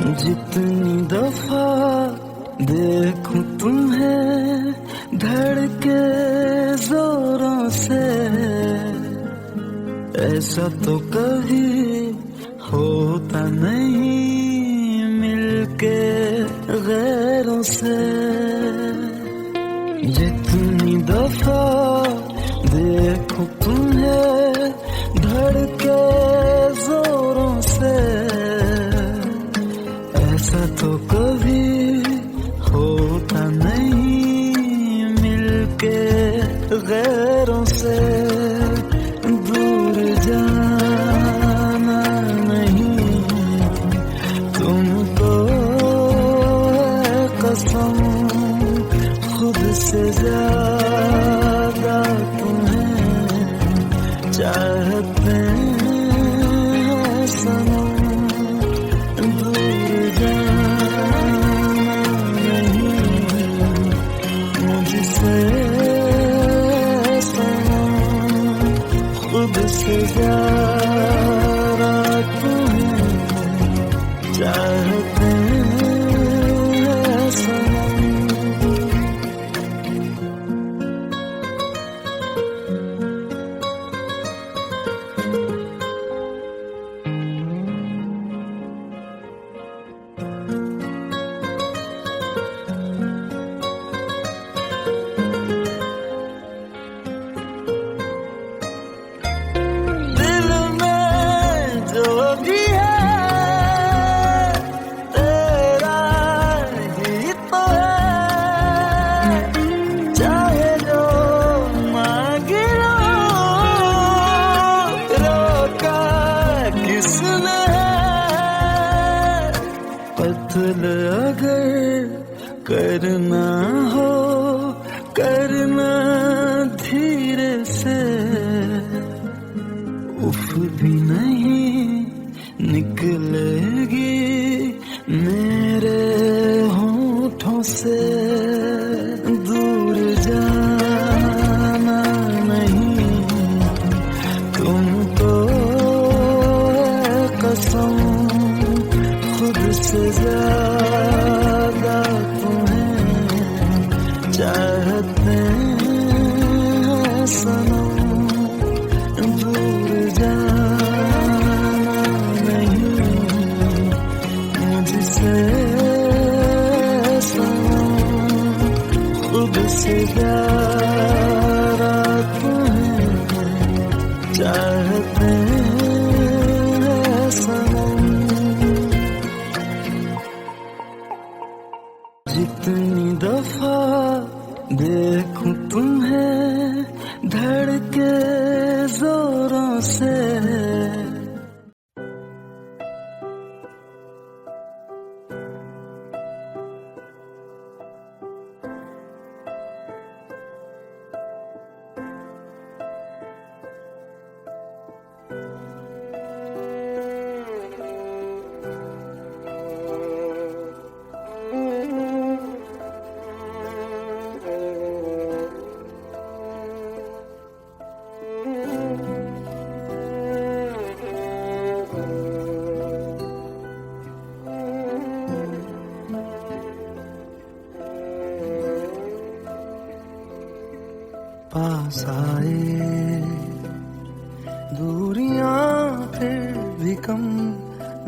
जितनी दफा देखूं तुम्हें धड़के जोरों से, ऐसा तो कभी होता नहीं मिलके गैरों से। जितनी दफा देखूं तुम्हें धड़के जोरों से, ऐसा तो कभी होता नहीं मिलके गैरों से। दूर जाना नहीं तुमको है कसम, खुद से ज्यादा तुम्हें चाहते हैं सनम। दूर जाना नहीं मुझसे सनम, खुद से ज्यादा तुम्हें चाहते हैं सनम। कत्ल अगर करना हो करना धीरे से, उफ भी नहीं निकलेगी मेरे होठों से। दूर जाना नहीं तुमको है कसम, खुद से ज्यादा तुम्हें चाहते हैं सनम। दूर जाना नहीं मुझसे सनम, खुद से ज्यादा तुम्हें चाहते हैं सनम। जितनी दफा देखूं तुम्हें धड़के जोरों से, पास आए दूरियां फिर भी कम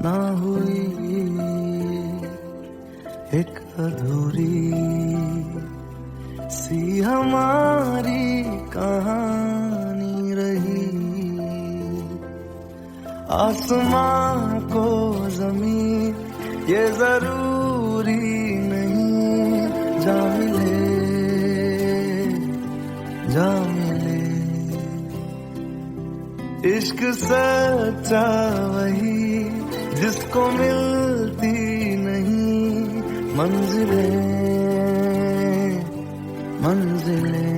ना हुई, एक अधूरी सी हमारी कहानी रही। आसमां को जमीन ये जरूरी नहीं, जा मिले जा मिले। इश्क सच्चा वही जिसको मिलती नहीं मंजिलें मंजिलें।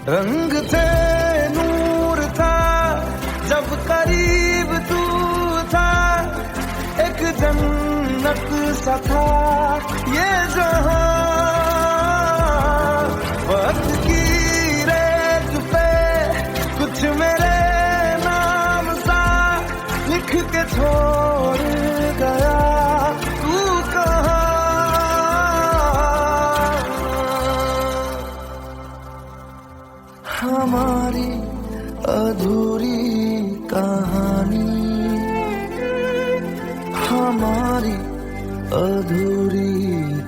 रंग थे नूर था जब करीब तू था, एक जन्नत सा था ये जहां। वक्त की रेत पे कुछ मेरे नाम सा लिख के छोड़ हमारी अधूरी कहानी, हमारी अधूरी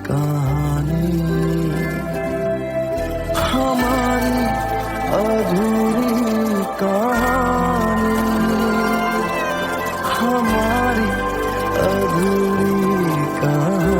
कहानी, हमारी अधूरी कहानी, हमारी अधूरी कहानी।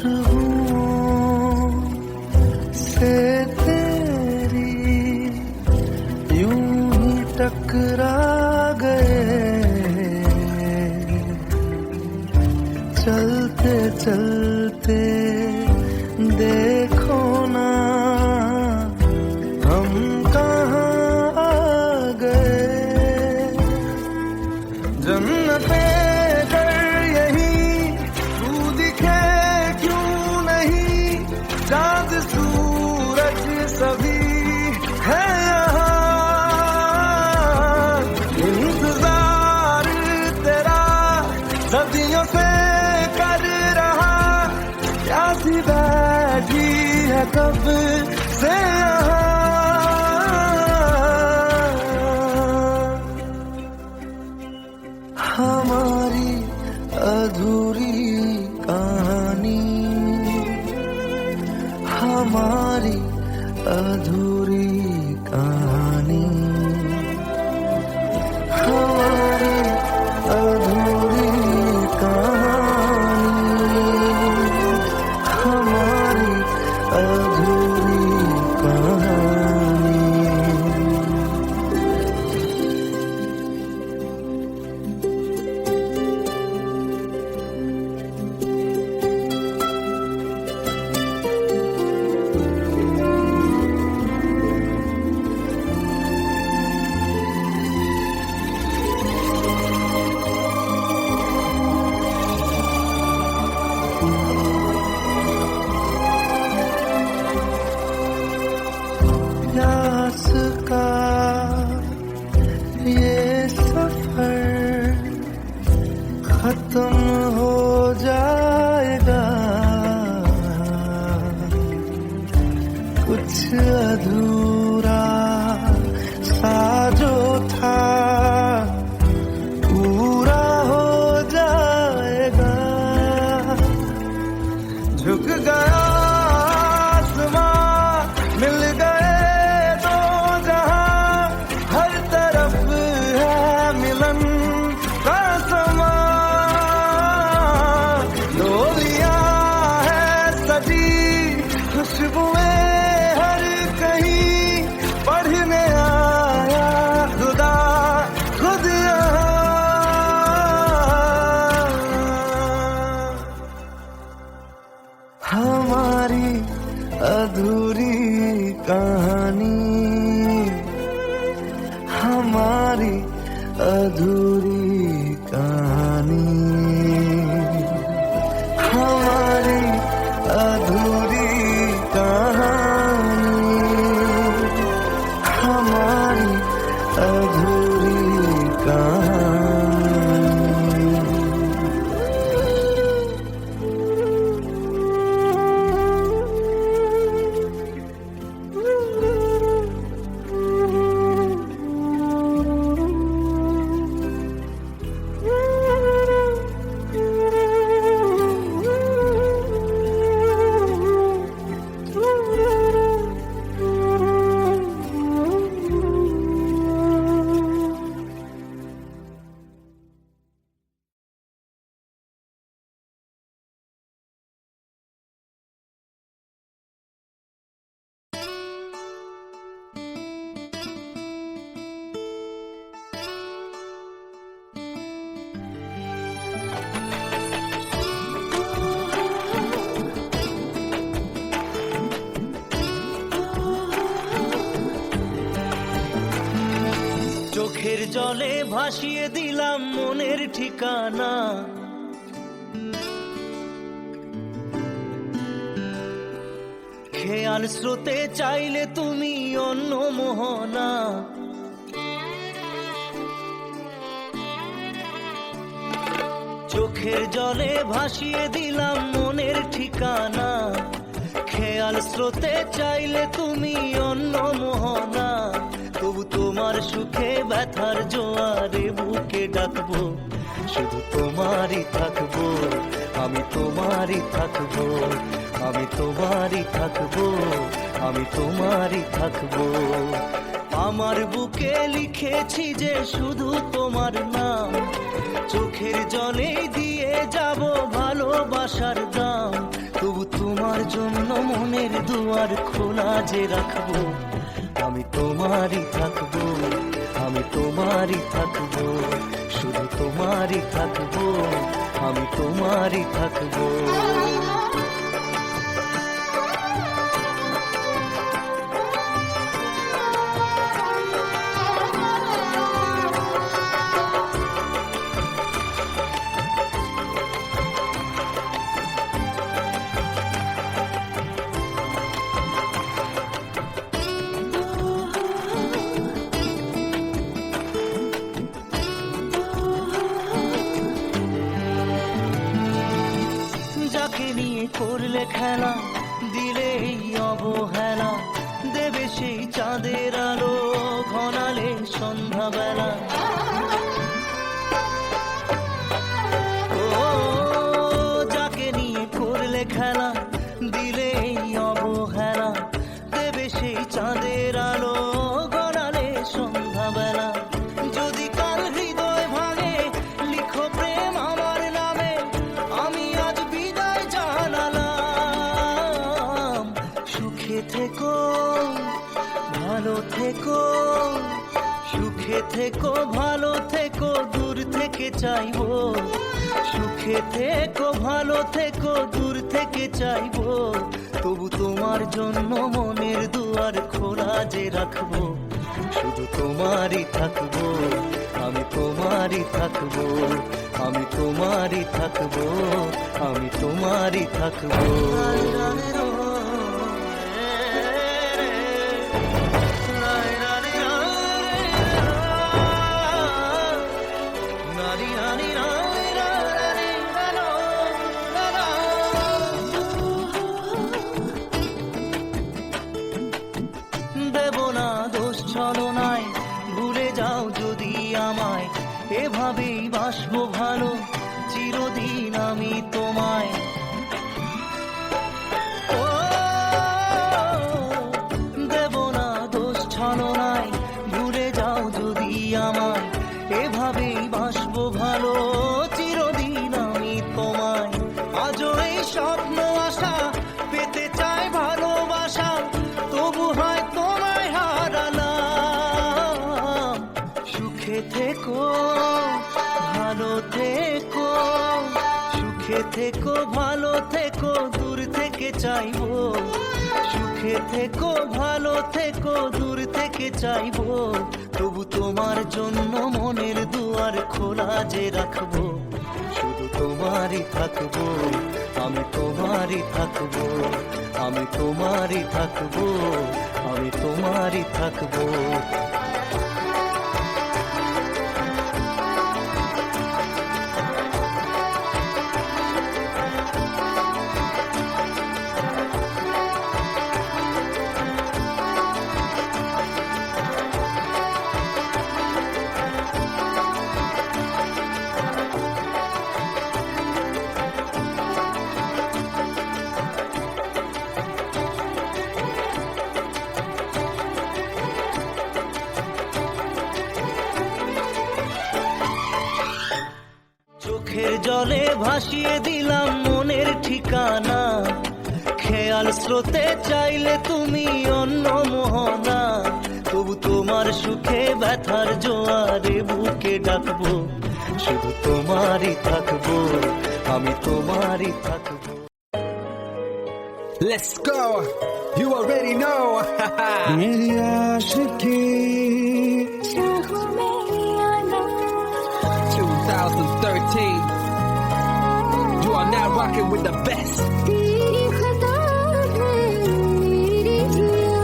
खुशबुओं से तेरी यूं ही टकरा गए, चलते चलते देखो ना हम कहाँ आ गए। जन्नते चाँद सूरज सभी है यहाँ, इंतजार तेरा सदियों से कर रहा, प्यासी बैठी है कब से यहाँ। हमारी अधूरी कहानी, हमारी अधूरी कहानी, हमारी अधूरी कहानी, हमारी अधूरी कहानी। प्यास का ये सफर खत्म हो जाएगा, कुछ अधूरा सा जो था पूरा हो जाएगा। झुक गया मिल गए दो जहां, हर तरफ है मिलन का समा, डोलियां है सजी खुशबुएं हर कहीं, पढ़ने आया खुदा खुद यहाँ। हमारी अधूरी कहानी, हमारी अधूरी कहानी, हमारी अधूरी कहानी, हमारी अधूरी कहानी। জলে ভাসিয়ে দিলাম মনের ঠিকানা। খেয়াল স্রোতে চাইলে তুমি অন্য মোহনা। চোখের জলে ভাসিয়ে দিলাম মনের ঠিকানা। খেয়াল স্রোতে চাইলে তুমি অন্য মোহনা। তবু তোমার সুখে ব্যথার জোয়ারে বুকে ডাকবো, শুধু তোমারই থাকবো, আমি তোমারই থাকবো, আমি তোমারই থাকবো, আমি তোমারই থাকবো। আমার বুকে লিখেছি যে শুধু তোমার নাম, চোখের জলে দিয়ে যাব ভালোবাসার দাম। তবু তোমার জন্য মনের দুয়ার খোলা যে রাখবো, আমি তোমারই থাকবো, আমি তোমারই থাকবো, শুধু তোমারই থাকবো, আমি তোমারই থাকবো। যাকে নিয়ে করলে খেলা, দিলে এই অবহেলা, দেবে সেই চাঁদের আলো ঘনালে সন্ধ্যাবেলা। ও যাকে নিয়ে করলে খেলা, দিলে এই অবহেলা, দেবে সেই চাঁদের আলো ঘনালে সন্ধ্যাবেলা। যদি কাল হৃদয় ভাঙে লিখো প্রেম আমার নামে, আমি আজ বিদায় জানালাম। সুখে থেকো ভালো থেকো, সুখে থেকো ভালো থেকো, দূর থেকে চাইবো। সুখে থেকো ভালো থেকো, দূর থেকে চাইবো। তবু তোমার জন্য মনের দুয়ার খোলা যে রাখবো, শুধু তোমারই থাকবো, আমি তোমারই থাকবো, আমি তোমারই থাকবো, আমি তোমারই থাকবো। দেব না দোষ ছলনায়, ভুলে যাও যদি আমায়, এভাবেই বাসবো ভালো চিরদিন আমি তোমায়। ও দেব না দোষ ছলনায়, ভুলে যাও যদি আমায়, এভাবেই বাসবো ভালো চিরদিন আমি তোমায়। আজও এই স্বপ্ন আশা পেতে চাই ভালোবাসা, তবু হয় তোমায় হারালাম। সুখে থেকো ভালো থেকো, সুখে থেকো ভালো থেকো, দূর থেকে চাইবো। সুখে থেকো ভালো থেকো, দূর থেকে চাইবো। তবু তোমার জন্য মনের দুয়ার খোলা যে রাখবো, শুধু তোমারই থাকবো, আমি তোমারই থাকবো, আমি তোমারই থাকবো, আমি তোমারই থাকবো। চোখের জলে ভাসিয়ে দিলাম মনের ঠিকানা। খেয়াল স্রোতে চাইলে তুমি অন্য মোহনা। তবু তোমার সুখে ব্যথার জোয়ারে বুকে ডাকবো, শুধু তোমারই থাকবো, আমি তোমারই থাকবো। Let's go. You already know. मेरी आशिकी चाहो मेरी 13. You are now rocking with the best. तेरी खता है मेरी जिया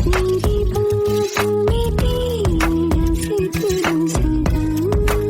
मेरी बातों में तेरा फिक्र सदा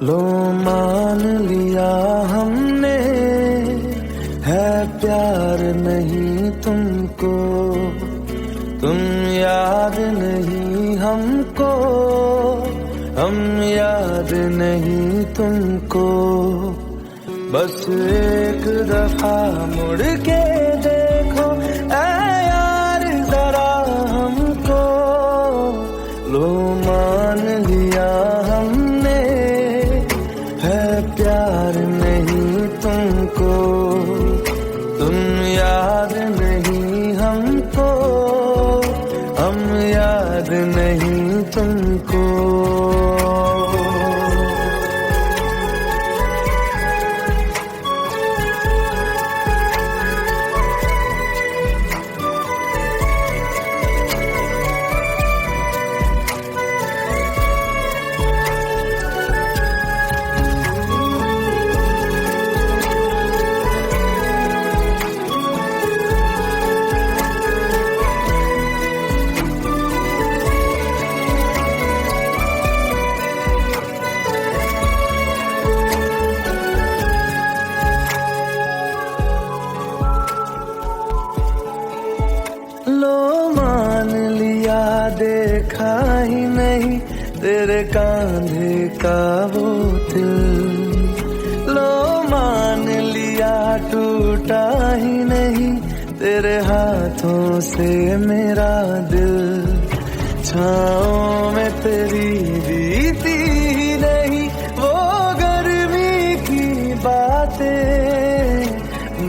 लो मान लिया हमने, है प्यार नहीं तुमको, तुम याद नहीं हमको, हम याद नहीं तुमको। बस एक दफा मुड़ के देखो ऐ यार जरा हमको, लो मान लिया हमने, है प्यार नहीं तुमको, तुम याद नहीं हमको, हम याद नहीं तुमको। लो मान लिया देखा ही नहीं तेरे कांधे का वो दिल, लो मान लिया टूटा ही नहीं तेरे हाथों से मेरा दिल। छाँव में तेरी बीती ही नहीं वो गर्मी की बातें,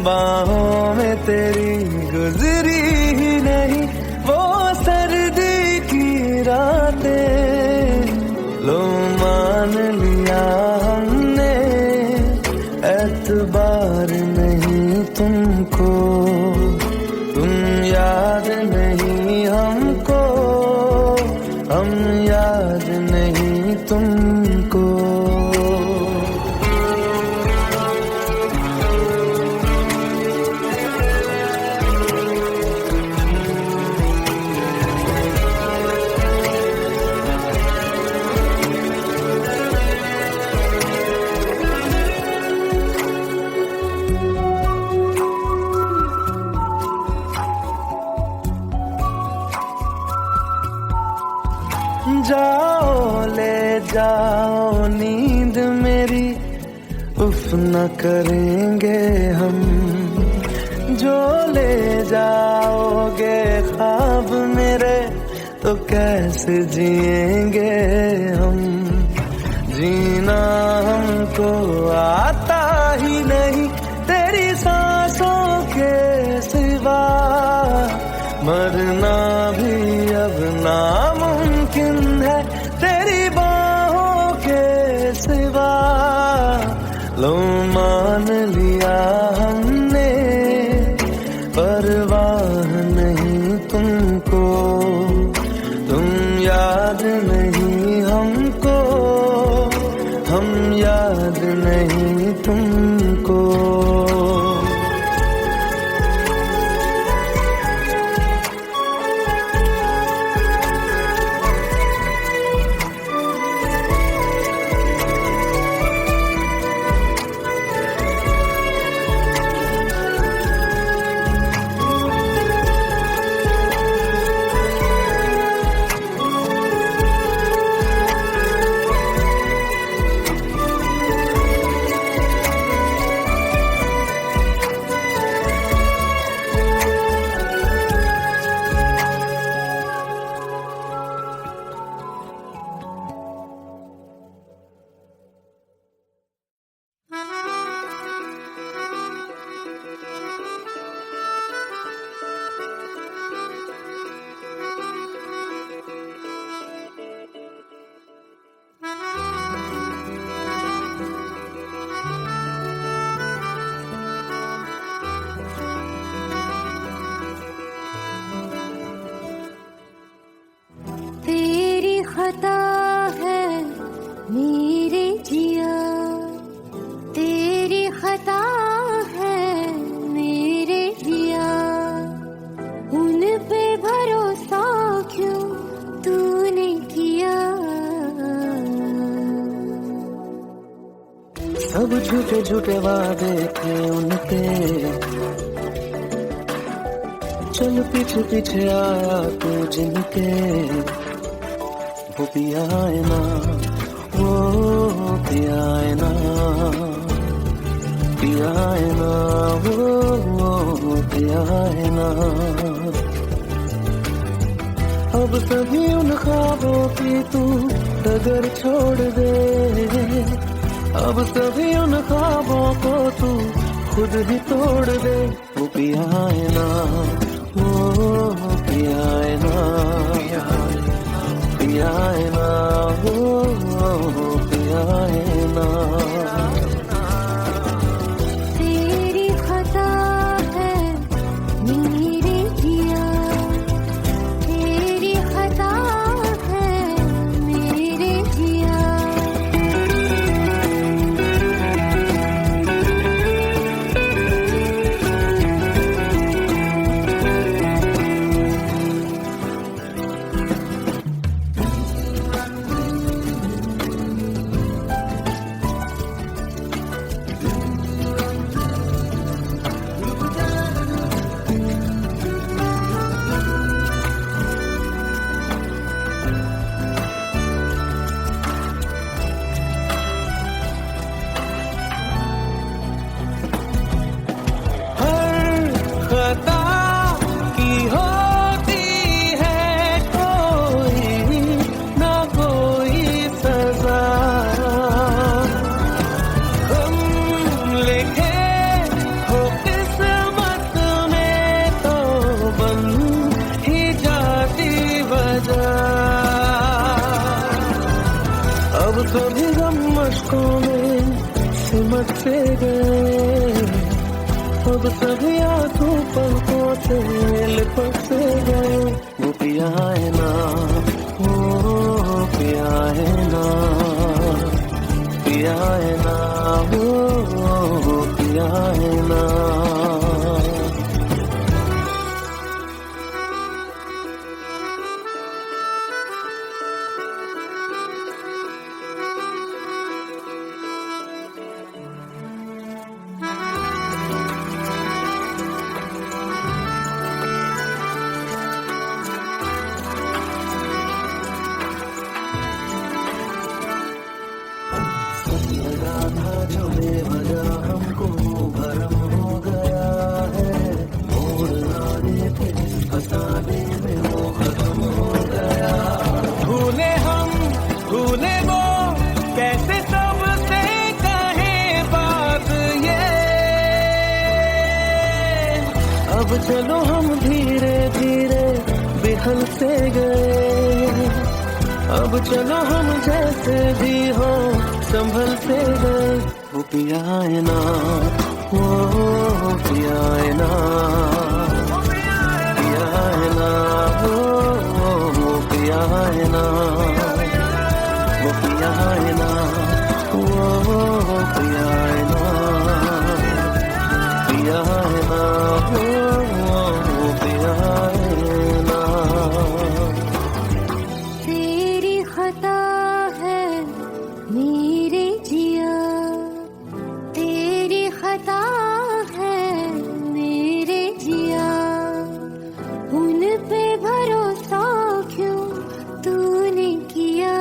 बाहों में तेरी गुजरी ही नहीं वो सर्दी की रातें। लो मान लिया हमने, एतबार नहीं तुमको, तुम याद नहीं हमको, हम याद नहीं तुमको। जाओ ले जाओ नींद मेरी, उफ न करेंगे हम, जो ले जाओगे ख्वाब मेरे तो कैसे जिएंगे हम। जीना हमको आता ही नहीं तेरी सांसों के सिवा, मरना भी अब नामुमकिन है तेरी बाहों के सिवा। लो मान लिया हमने, परवाह नहीं तुमको, तुम याद नहीं हमको, हम याद नहीं तुमको। खता है मेरे जिया, तेरी खता है मेरे जिया, उन पे भरोसा क्यों तूने किया। सब झूठे झूठे वादे थे उनके, चल पीछे पीछे आया तू जिनके, वो पिया है ना, वो पिया है ना, पिया है ना, वो पिया है ना। अब सभी उन ख्वाबों की तू डगर छोड़ दे, अब सभी उन ख्वाबों को तू खुद ही तोड़ दे। वो पिया है ना, वो पिया है ना, पिया है ना, वो पिया है ना। तेरी खता है मेरे जिया, तेरी खता है मेरे जिया। अब सभी गम मशकों में सिमट से गए, अब सभी आंसू पलकों से लिपट से गए। वो पिया है ना, वो पिया है ना, पिया है ना, वो पिया है ना। जो बेवजह हमको भरम हो गया है, मोड़ लाने थे फसाने में वो खत्म हो गया। भूले हम भूले वो, कैसे सबसे कहे बात ये। अब चलो हम धीरे धीरे बिहल से गए, अब चलो हम जैसे भी हो संभल से गए। वो पिया है ना, वो पिया है ना, पिया है ना, वो पिया है ना, वो पिया है ना, वो पिया है ना, पिया है ना, वो पिया है ना। तेरी खता है मेरे जिया, तेरी खता है मेरे जिया। उन पे भरोसा क्यों तूने किया।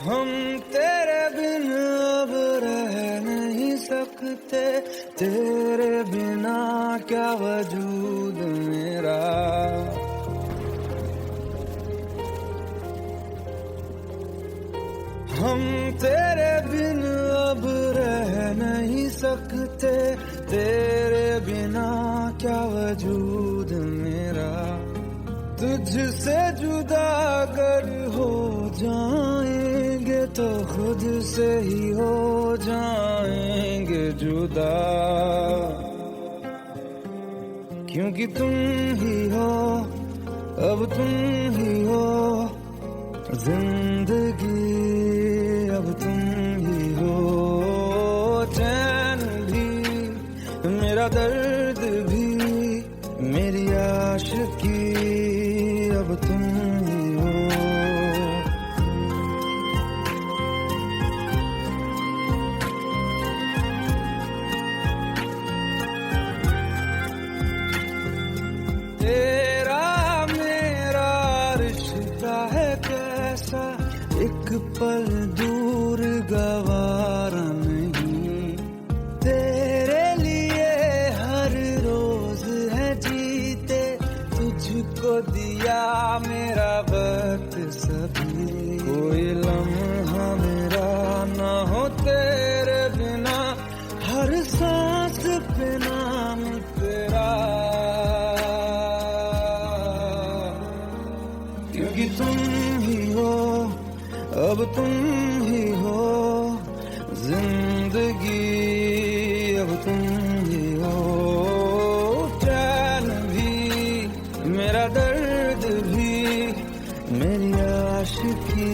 हम तेरे बिन अब रह नहीं सकते, तेरे बिना क्या वजूद मेरा। हम तेरे बिन अब रह नहीं सकते, तेरे बिना क्या वजूद मेरा। तुझसे जुदा अगर हो जाएंगे तो खुद से ही हो जाएंगे जुदा। क्योंकि तुम ही हो, अब तुम ही हो जिंदगी, अब तुम ही हो चैन भी, मेरा दर्द भी, मेरी आशिकी अब तुम ही हो। तेरा मेरा रिश्ता है कैसा, एक पल दूर गवारा नहीं। तेरे लिए हर रोज है जीते, तुझको दिया मेरा वक्त सभी। कोई लम्हा मेरा ना हो तेरे बिना, हर सांस पे नाम तेरा। क्योंकि तुम ही हो, अब तुम ही हो जिंदगी, अब तुम ही हो। चैन भी मेरा दर्द भी, मेरी आशिकी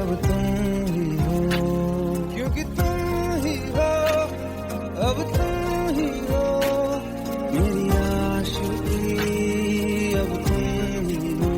अब तुम ही हो। क्योंकि तुम ही हो, अब तुम ही हो मेरी आशिकी, अब तुम ही हो।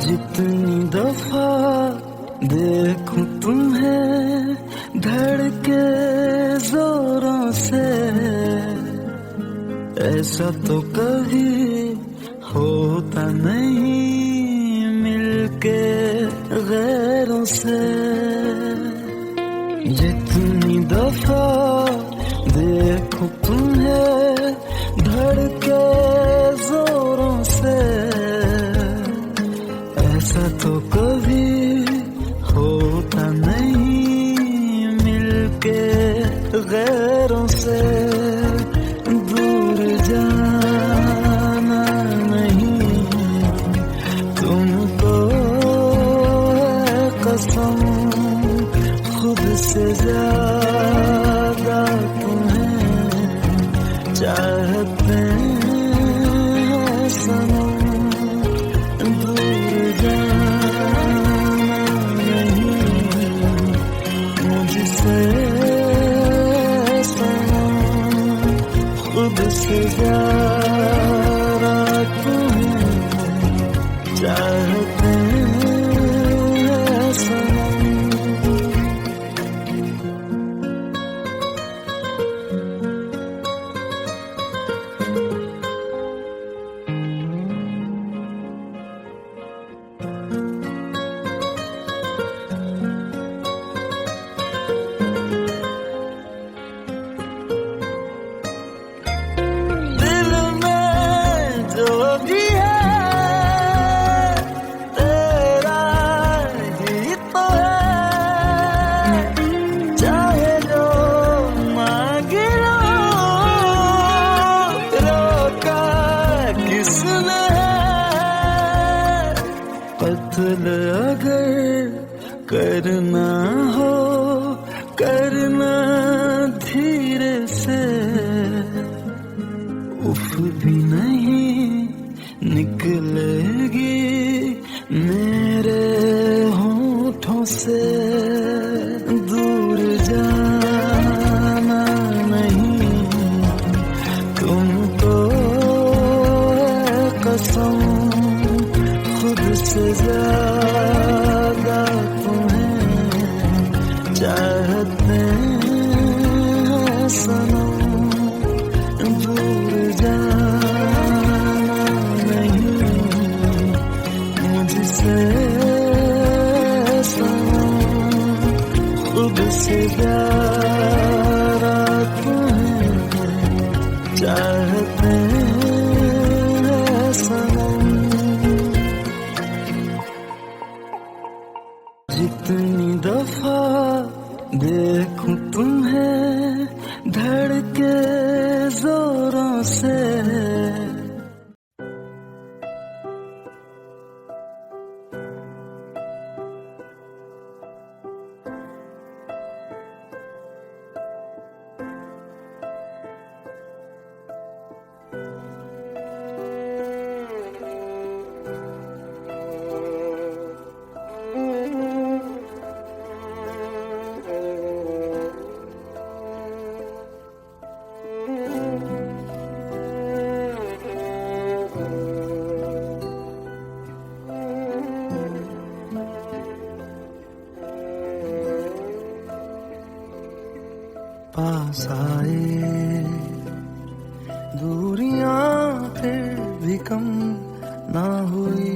जितनी दफा देखूं तुम्हें धड़के जोरों से, ऐसा तो कभी होता नहीं मिलके गैरों से। जितनी दफा देखूं तुम्हें धड़के जोरों से, ऐसा तो कभी होता नहीं मिलके गैरों से। दूर जाना नहीं तुमको है कसम, खुद से ज्यादा तुम्हें चाहते हैं सनम। दूर जाना नहीं मुझसे सनम, खुद से ज्यादा तुम्हें चाहते हैं सनम। कत्ल अगर करना हो करना धीरे से, उफ भी नहीं निकलेगी मेरे होठों से। दूर जाना नहीं तुमको है कसम, खुद से ज्यादा तुम्हें चाहते हैं सनम। दूर जाना नहीं मुझसे सनम, खुद से ज्यादा तुम्हें चाहते हैं सनम। जितनी दफा देखूं तुम्हें धड़के जोरों से, पास आए दूरियां फिर भी कम ना हुई,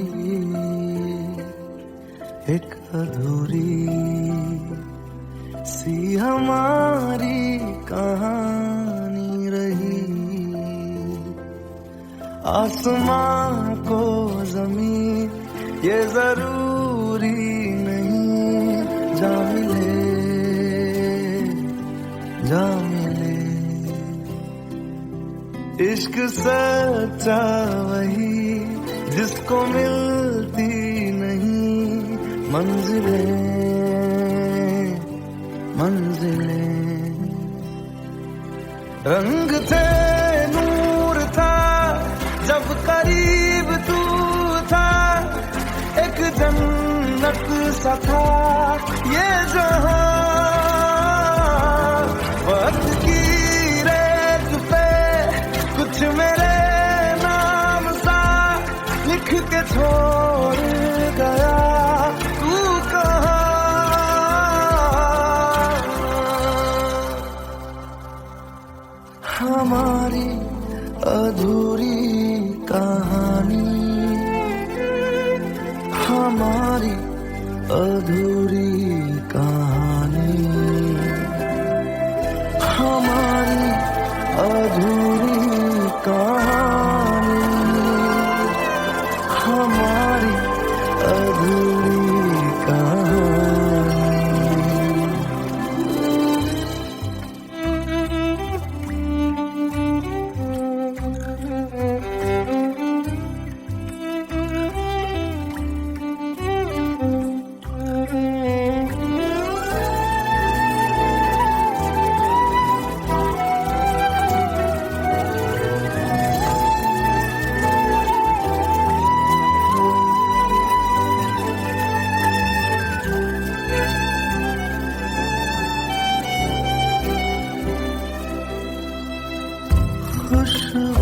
एक अधूरी सी हमारी कहानी रही। आसमां को ज़मीन ये जरूरी नहीं, जा मिले जा मिले। इश्क सच्चा वही जिसको मिलती नहीं मंजिलें मंजिलें। रंग थे नूर था जब करीब तू था, एक जन्नत सा था ये जहां। वक्त की रेत पे कुछ मेरे नाम सा लिख के छोड़ हमारी अधूरी कहानी, हमारी अधूरी कहानी, हमारी अधूरी कहानी, हमारी अधूरी कहानी।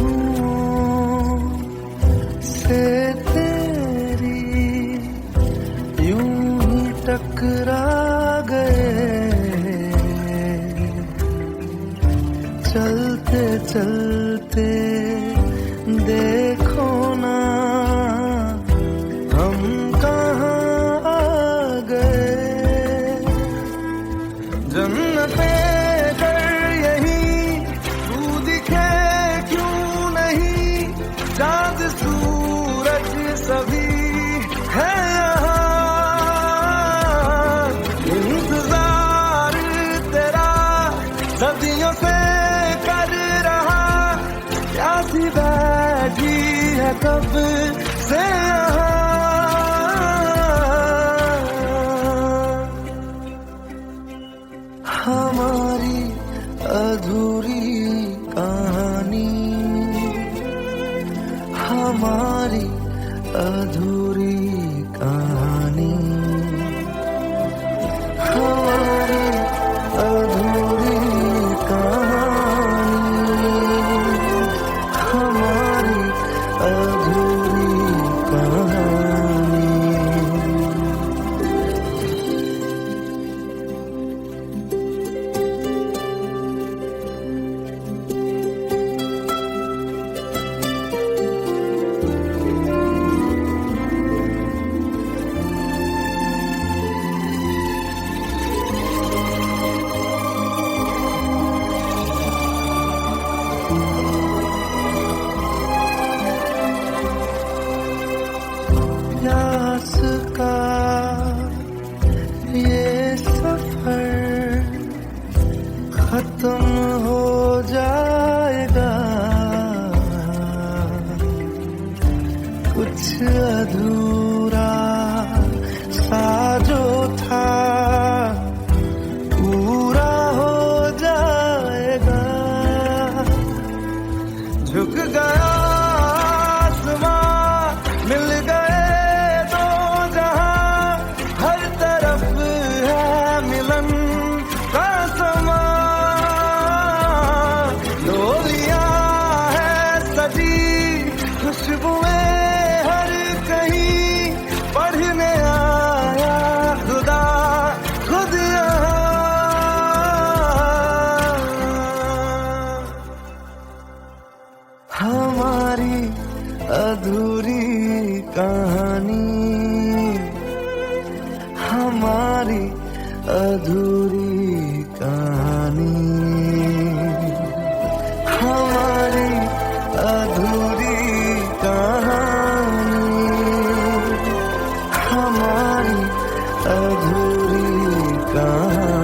खुशबुओं से तेरी यूं ही टकरा गए, चलते चलते देखो ना हम कहाँ आ गए। जन्नते चाँद सूरज सभी है यहाँ, इंतजार तेरा सदियों से कर रहा, प्यासी बैठी है कब से यहाँ। हमारी अधूरी कहानी, हमारी अधूरी कहानी, हमारी अधूरी कहानी, हमारी अधूरी कहानी। प्यास का ये सफर खत्म हो जाएगा, कुछ अधूरा सा जो था पूरा हो जाएगा। झुक गया आसमां, मिल गए दो जहां, हर तरफ है मिलन का समा। डोलियां है सजी खुशबुएं हर कहीं, पढ़ने आया खुदा खुद यहाँ। हमारी अधूरी कहानी, हमारी अधूरी कहानी, हमारी अधूरी कहानी, हमारी अधूरी कहानी।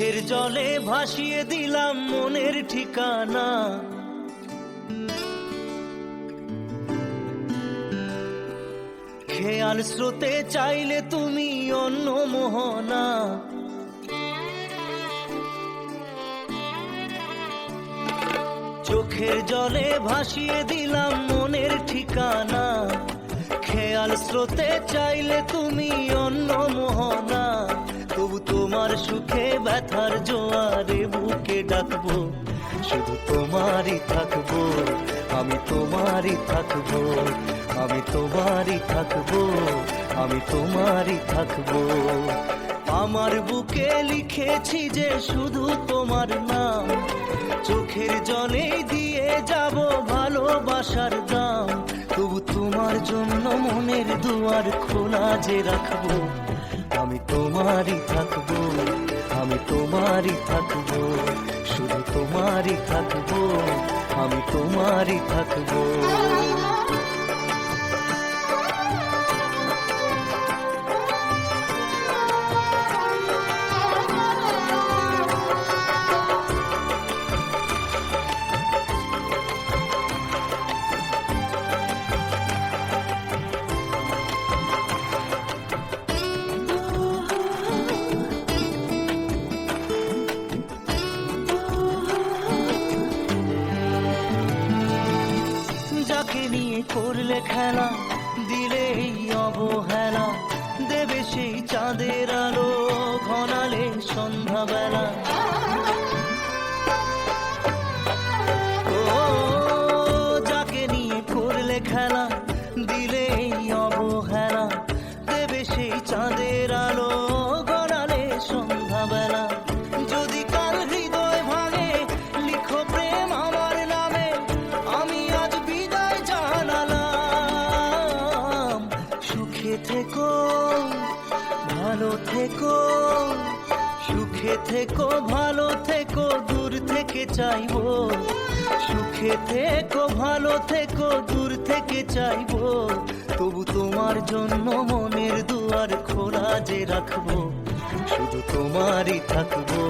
চোখের জলে ভাসিয়ে দিলাম মনের ঠিকানা, খেয়াল স্রোতে চাইলে তুমি অন্য মোহনা। চোখের জলে ভাসিয়ে দিলাম মনের ঠিকানা, খেয়াল স্রোতে চাইলে তুমি অন্য মোহনা। তবু তোমার সুখে ব্যথার জোয়ারে বুকে ডাকবো, শুধু তোমারই থাকবো, আমি তোমারই থাকবো, আমি তোমারই থাকবো, আমি তোমারই থাকবো। আমার বুকে লিখেছি যে শুধু তোমার নাম, চোখের জলে দিয়ে যাব ভালোবাসার দাম। তবু তোমার জন্য মনের দুয়ার খোলা যে রাখবো, আমি তোমারই থাকবো, আমি তোমারই থাকবো, শুধু তোমারই থাকবো, আমি তোমারই থাকবো। যাকে নিয়ে করলে খেলা, দিলে এই অবহেলা, দেবে সেই চাঁদের আলো ঘনালে সন্ধ্যাবেলা। ও যাকে নিয়ে করলে খেলা, দিলে এই অবহেলা, দেবে সেই চাঁদের আলো ঘনালে সন্ধ্যাবেলা। যদি কাল হৃদয় ভাঙে লিখো প্রেম আমার নামে, আমি আজ বিদায় জানালাম। সুখে থেকো ভালো থেকো, সুখে থেকো ভালো থেকো, দূর থেকে চাইবো। সুখে থেকো ভালো থেকো, দূর থেকে চাইবো। তবু তোমার জন্য মনের দুয়ার খোলা যে রাখবো, শুধু তোমারই থাকবো,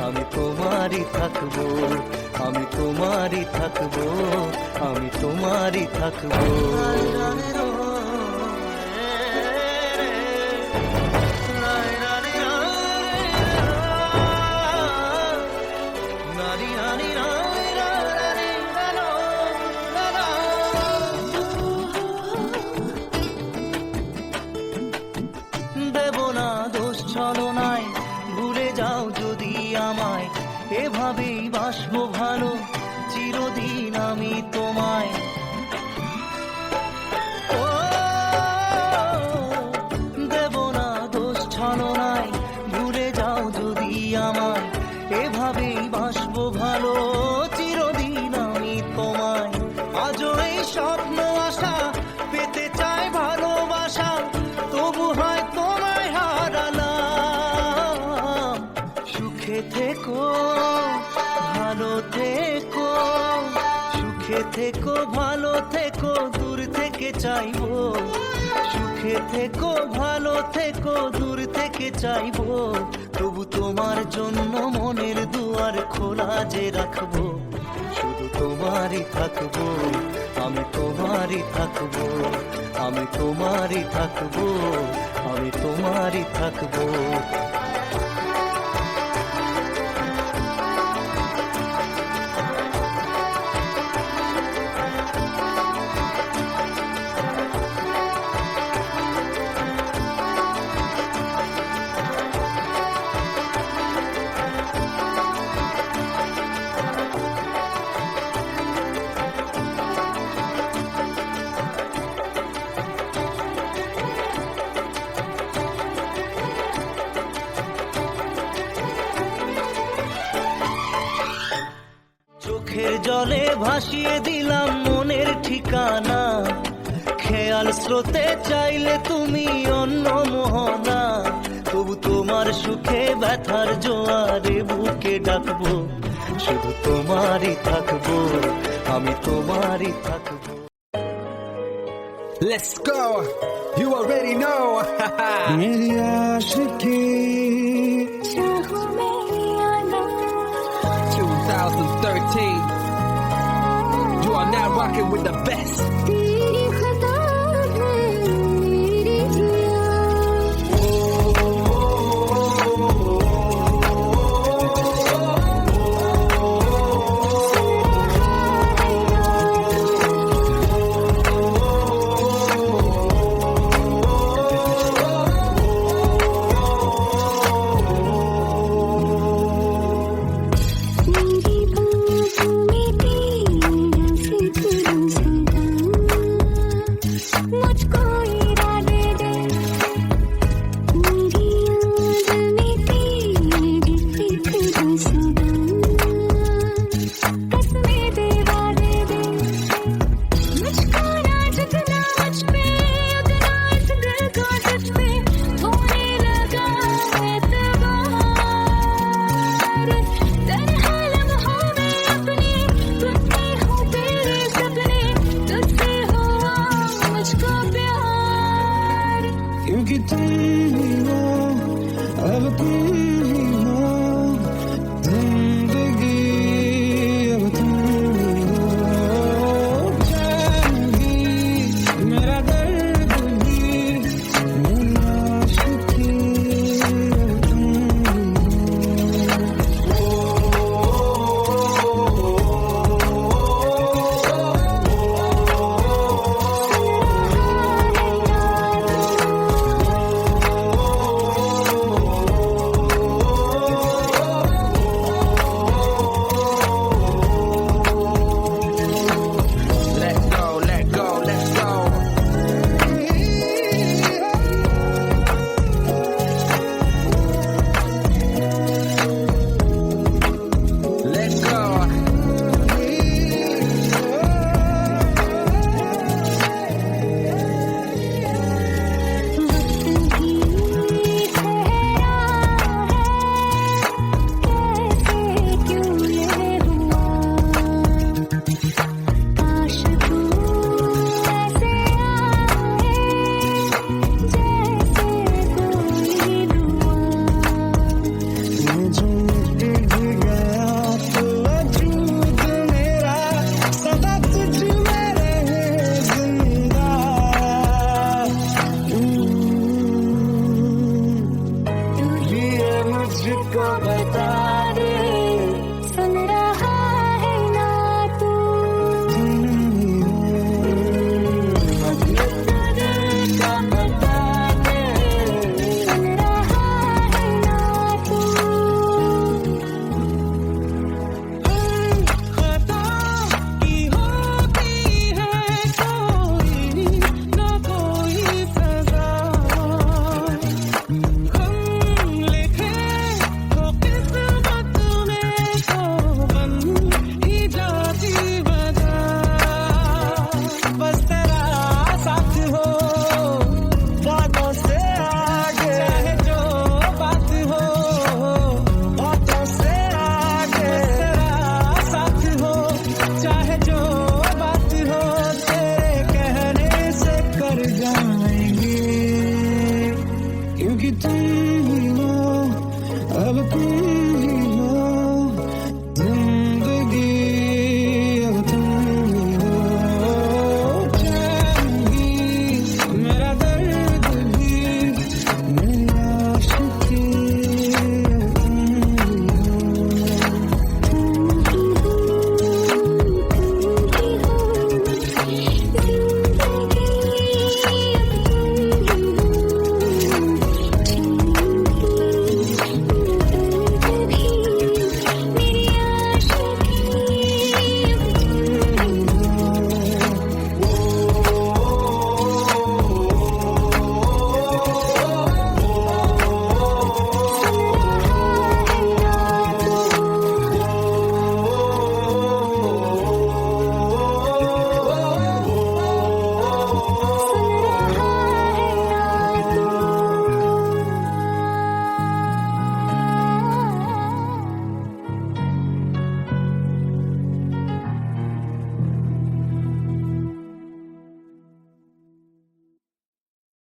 আমি তোমারই থাকবো, আমি তোমারই থাকবো, আমি তোমারই থাকবো। দেব না দোষ ছলনায়, ভুলে যাও যদি আমায়, এভাবেই বাসবো ভালো চিরদিন আমি তোমায়। ও দেব না দোষ ছলনায়, ভুলে যাও যদি আমায়, এভাবেই বাসবো ভালো চিরদিন আমি তোমায়। আজও এই স্বপ্ন আশা পেতে চাই ভালোবাসা, তবু হয় তোমায় হারালাম। সুখে থেকো ভালো থেকো, সুখে থেকো ভালো থেকো, দূর থেকে চাইবো। সুখে থেকো ভালো থেকো, দূর থেকে চাইবো। তবু তোমার জন্য মনের দুয়ার খোলা যে রাখবো, শুধু তোমারই থাকবো, আমি তোমারই থাকবো, আমি তোমারই থাকবো, আমি তোমারই থাকবো। চোখের জলে ভাসিয়ে দিলাম মনের ঠিকানা, খেয়াল স্রোতে চাইলে তুমি অন্য মোহনা। তবু তোমার সুখে ব্যথার জোয়ারে বুকে ডাকবো, শুধু তোমারই থাকবো, আমি তোমারই থাকবো। Let's go. You already know. मेरी आशिकी चाहूं मैं rocking with the best.